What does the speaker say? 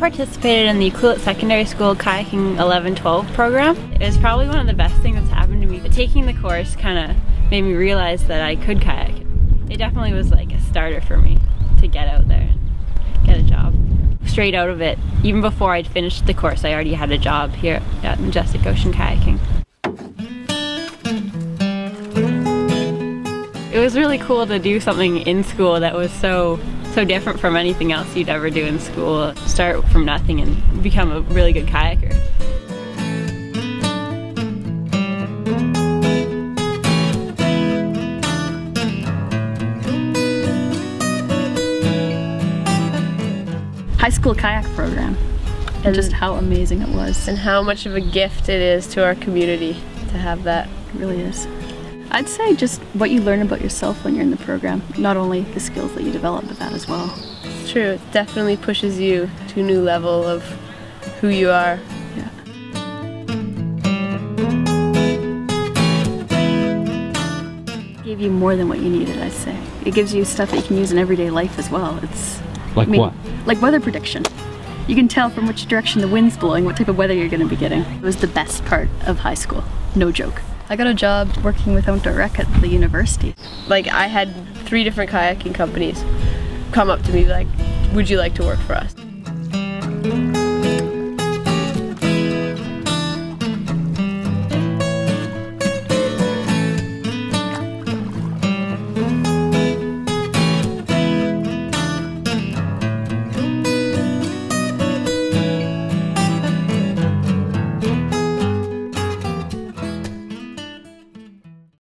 participated in the Coolett Secondary School Kayaking 11-12 program. It was probably one of the best things that's happened to me. But taking the course kind of made me realize that I could kayak. It definitely was like a starter for me to get out there and get a job. Straight out of it, even before I'd finished the course, I already had a job here at Majestic Ocean Kayaking. It was really cool to do something in school that was so different from anything else you'd ever do in school. Start from nothing and become a really good kayaker. High school kayak program, and just how amazing it was. And how much of a gift it is to our community to have that. It really is. I'd say just what you learn about yourself when you're in the program, not only the skills that you develop, but that as well. It's true, it definitely pushes you to a new level of who you are. Yeah. It gave you more than what you needed, I'd say. It gives you stuff that you can use in everyday life as well. It's like what? Like weather prediction. You can tell from which direction the wind's blowing what type of weather you're going to be getting. It was the best part of high school, no joke. I got a job working with outdoor rec at the university. Like, I had 3 different kayaking companies come up to me like, would you like to work for us?